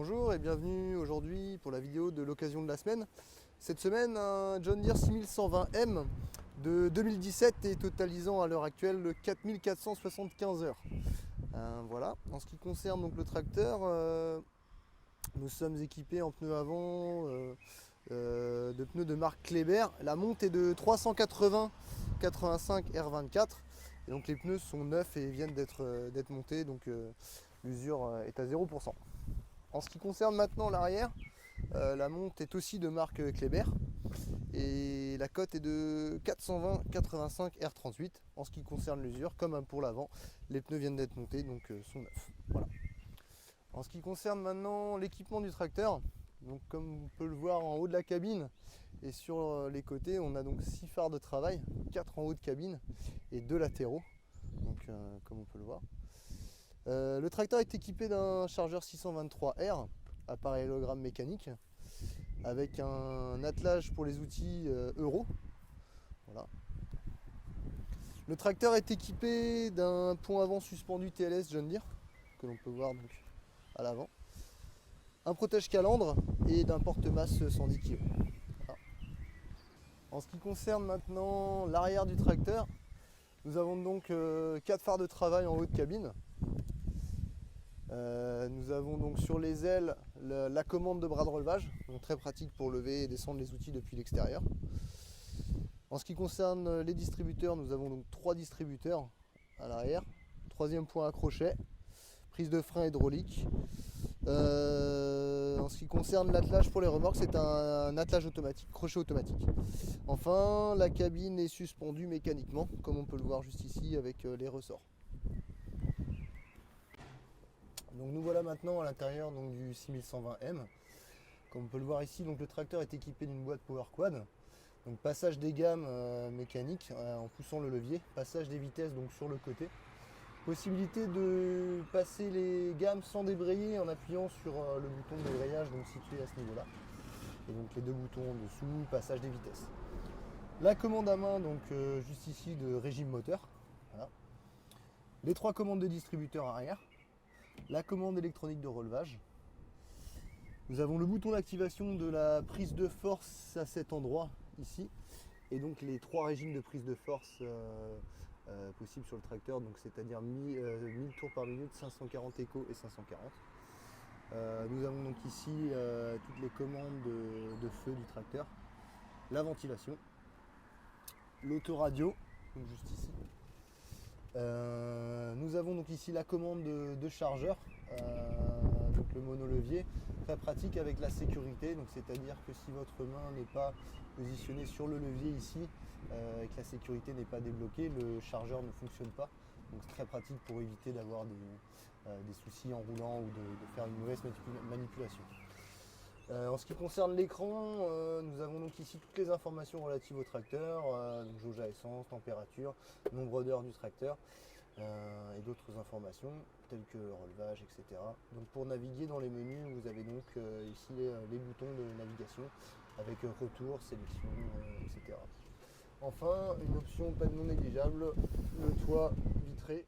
Bonjour et bienvenue aujourd'hui pour la vidéo de l'occasion de la semaine. Cette semaine, un John Deere 6120M de 2017 et totalisant à l'heure actuelle 4475 heures. Voilà. En ce qui concerne donc le tracteur, nous sommes équipés en pneus avant de pneus de marque Kleber. La monte est de 380-85 R24. Et donc les pneus sont neufs et viennent d'être montés, donc l'usure est à 0%. En ce qui concerne maintenant l'arrière, la monte est aussi de marque Kleber et la cote est de 420-85 R38. En ce qui concerne l'usure, comme pour l'avant, les pneus viennent d'être montés, donc sont neufs. Voilà. En ce qui concerne maintenant l'équipement du tracteur, donc comme on peut le voir en haut de la cabine et sur les côtés, on a donc 6 phares de travail, 4 en haut de cabine et 2 latéraux, donc comme on peut le voir. Le tracteur est équipé d'un chargeur 623R à parallélogramme mécanique avec un attelage pour les outils Euro. Voilà. Le tracteur est équipé d'un pont avant suspendu TLS John Deere que l'on peut voir donc à l'avant, un protège-calandre et d'un porte-masse 110 kg. Voilà. En ce qui concerne maintenant l'arrière du tracteur, nous avons donc 4 phares de travail en haut de cabine. Nous avons donc sur les ailes la commande de bras de relevage, donc très pratique pour lever et descendre les outils depuis l'extérieur. En ce qui concerne les distributeurs, nous avons donc 3 distributeurs à l'arrière, troisième point à crochet, prise de frein hydraulique. En ce qui concerne l'attelage pour les remorques, c'est un attelage automatique, crochet automatique. Enfin, la cabine est suspendue mécaniquement, comme on peut le voir juste ici avec les ressorts. Donc nous voilà maintenant à l'intérieur du 6120M. Comme on peut le voir ici, donc le tracteur est équipé d'une boîte Power Quad. Donc passage des gammes mécaniques en poussant le levier, passage des vitesses donc sur le côté. Possibilité de passer les gammes sans débrayer en appuyant sur le bouton de débrayage donc situé à ce niveau-là. Et donc les deux boutons en dessous, passage des vitesses. La commande à main donc juste ici de régime moteur. Voilà. Les 3 commandes de distributeur arrière. La commande électronique de relevage. Nous avons le bouton d'activation de la prise de force à cet endroit ici et donc les 3 régimes de prise de force possibles sur le tracteur, donc c'est-à-dire 1000 tours par minute, 540 échos et 540. Nous avons donc ici toutes les commandes de feu du tracteur, la ventilation, l'autoradio, donc juste ici. Nous avons donc ici la commande de chargeur, donc le monolevier, très pratique avec la sécurité, donc c'est-à-dire que si votre main n'est pas positionnée sur le levier ici et que la sécurité n'est pas débloquée, le chargeur ne fonctionne pas. Donc c'est très pratique pour éviter d'avoir des soucis en roulant ou de faire une mauvaise manipulation. En ce qui concerne l'écran, nous avons donc ici toutes les informations relatives au tracteur, donc jauge à essence, température, nombre d'heures du tracteur et d'autres informations telles que relevage, etc. Donc pour naviguer dans les menus, vous avez donc ici les boutons de navigation avec retour, sélection, etc. Enfin, une option pas non négligeable, le toit vitré.